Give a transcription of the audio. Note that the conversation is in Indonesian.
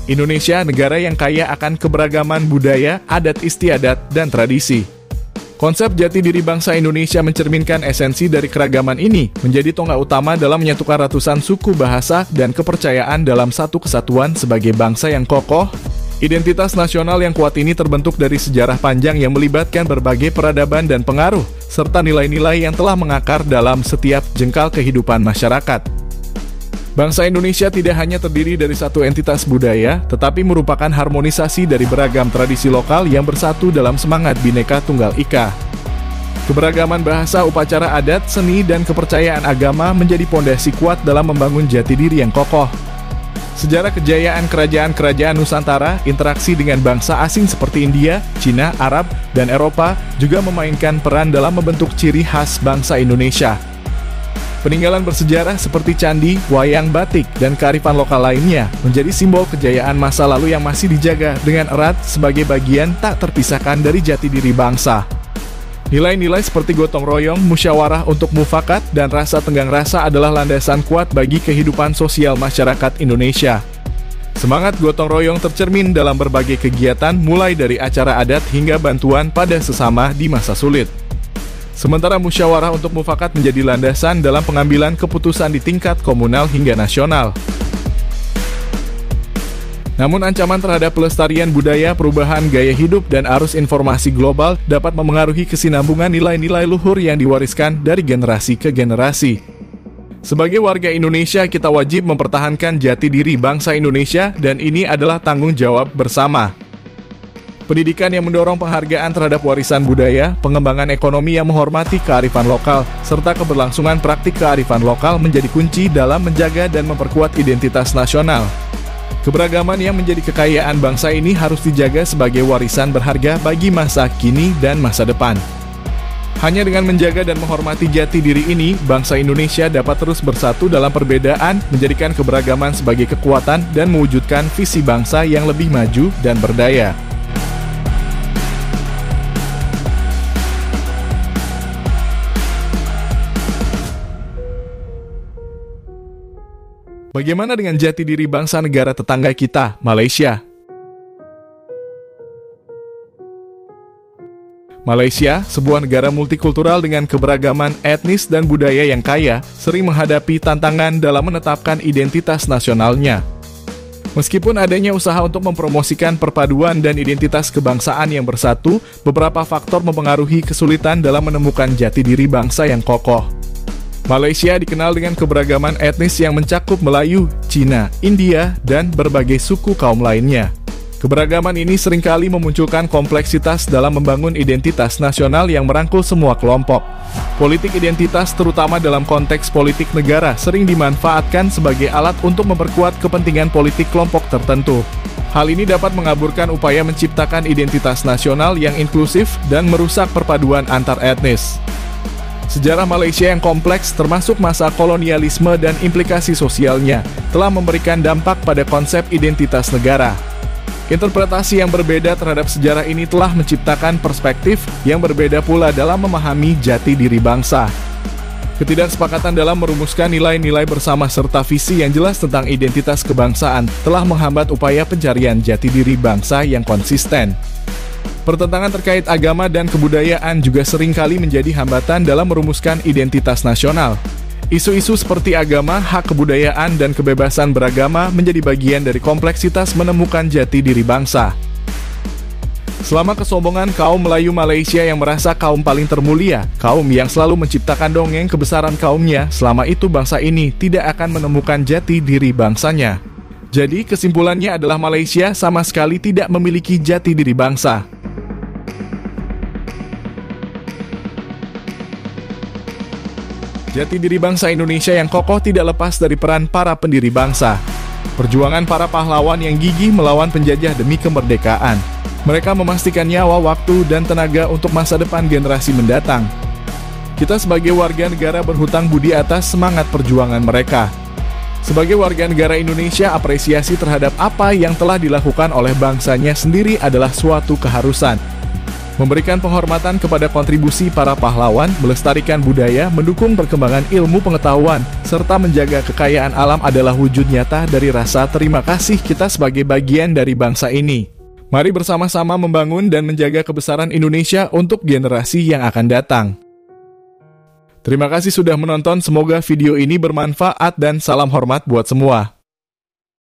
Indonesia negara yang kaya akan keberagaman budaya, adat istiadat, dan tradisi. Konsep jati diri bangsa Indonesia mencerminkan esensi dari keragaman ini, menjadi tonggak utama dalam menyatukan ratusan suku bahasa dan kepercayaan dalam satu kesatuan sebagai bangsa yang kokoh. Identitas nasional yang kuat ini terbentuk dari sejarah panjang yang melibatkan berbagai peradaban dan pengaruh, serta nilai-nilai yang telah mengakar dalam setiap jengkal kehidupan masyarakat. Bangsa Indonesia tidak hanya terdiri dari satu entitas budaya, tetapi merupakan harmonisasi dari beragam tradisi lokal yang bersatu dalam semangat Bhinneka Tunggal Ika. Keberagaman bahasa, upacara adat, seni, dan kepercayaan agama menjadi pondasi kuat dalam membangun jati diri yang kokoh. Sejarah kejayaan kerajaan-kerajaan Nusantara, interaksi dengan bangsa asing seperti India, Cina, Arab, dan Eropa juga memainkan peran dalam membentuk ciri khas bangsa Indonesia. Peninggalan bersejarah seperti candi, wayang, batik, dan kearifan lokal lainnya menjadi simbol kejayaan masa lalu yang masih dijaga dengan erat sebagai bagian tak terpisahkan dari jati diri bangsa. Nilai-nilai seperti gotong royong, musyawarah untuk mufakat, dan rasa tenggang rasa adalah landasan kuat bagi kehidupan sosial masyarakat Indonesia. Semangat gotong royong tercermin dalam berbagai kegiatan mulai dari acara adat hingga bantuan pada sesama di masa sulit. Sementara musyawarah untuk mufakat menjadi landasan dalam pengambilan keputusan di tingkat komunal hingga nasional. Namun ancaman terhadap pelestarian budaya, perubahan gaya hidup, dan arus informasi global dapat memengaruhi kesinambungan nilai-nilai luhur yang diwariskan dari generasi ke generasi. Sebagai warga Indonesia, kita wajib mempertahankan jati diri bangsa Indonesia, dan ini adalah tanggung jawab bersama. Pendidikan yang mendorong penghargaan terhadap warisan budaya, pengembangan ekonomi yang menghormati kearifan lokal, serta keberlangsungan praktik kearifan lokal menjadi kunci dalam menjaga dan memperkuat identitas nasional. Keberagaman yang menjadi kekayaan bangsa ini harus dijaga sebagai warisan berharga bagi masa kini dan masa depan. Hanya dengan menjaga dan menghormati jati diri ini, bangsa Indonesia dapat terus bersatu dalam perbedaan, menjadikan keberagaman sebagai kekuatan, dan mewujudkan visi bangsa yang lebih maju dan berdaya. Bagaimana dengan jati diri bangsa negara tetangga kita, Malaysia? Malaysia, sebuah negara multikultural dengan keberagaman etnis dan budaya yang kaya, sering menghadapi tantangan dalam menetapkan identitas nasionalnya. Meskipun adanya usaha untuk mempromosikan perpaduan dan identitas kebangsaan yang bersatu, beberapa faktor mempengaruhi kesulitan dalam menemukan jati diri bangsa yang kokoh. Malaysia dikenal dengan keberagaman etnis yang mencakup Melayu, Cina, India, dan berbagai suku kaum lainnya. Keberagaman ini seringkali memunculkan kompleksitas dalam membangun identitas nasional yang merangkul semua kelompok. Politik identitas, terutama dalam konteks politik negara, sering dimanfaatkan sebagai alat untuk memperkuat kepentingan politik kelompok tertentu. Hal ini dapat mengaburkan upaya menciptakan identitas nasional yang inklusif dan merusak perpaduan antar etnis. Sejarah Malaysia yang kompleks, termasuk masa kolonialisme dan implikasi sosialnya, telah memberikan dampak pada konsep identitas negara. Interpretasi yang berbeda terhadap sejarah ini telah menciptakan perspektif yang berbeda pula dalam memahami jati diri bangsa. Ketidaksepakatan dalam merumuskan nilai-nilai bersama serta visi yang jelas tentang identitas kebangsaan telah menghambat upaya pencarian jati diri bangsa yang konsisten. Pertentangan terkait agama dan kebudayaan juga seringkali menjadi hambatan dalam merumuskan identitas nasional. Isu-isu seperti agama, hak kebudayaan, dan kebebasan beragama menjadi bagian dari kompleksitas menemukan jati diri bangsa. Selama kesombongan kaum Melayu Malaysia yang merasa kaum paling termulia, kaum yang selalu menciptakan dongeng kebesaran kaumnya, selama itu bangsa ini tidak akan menemukan jati diri bangsanya. Jadi kesimpulannya adalah Malaysia sama sekali tidak memiliki jati diri bangsa. Jati diri bangsa Indonesia yang kokoh tidak lepas dari peran para pendiri bangsa. Perjuangan para pahlawan yang gigih melawan penjajah demi kemerdekaan. Mereka memastikan nyawa, waktu, dan tenaga untuk masa depan generasi mendatang. Kita sebagai warga negara berhutang budi atas semangat perjuangan mereka. Sebagai warga negara Indonesia, apresiasi terhadap apa yang telah dilakukan oleh bangsanya sendiri adalah suatu keharusan. Memberikan penghormatan kepada kontribusi para pahlawan, melestarikan budaya, mendukung perkembangan ilmu pengetahuan, serta menjaga kekayaan alam adalah wujud nyata dari rasa terima kasih kita sebagai bagian dari bangsa ini. Mari bersama-sama membangun dan menjaga kebesaran Indonesia untuk generasi yang akan datang. Terima kasih sudah menonton, semoga video ini bermanfaat dan salam hormat buat semua.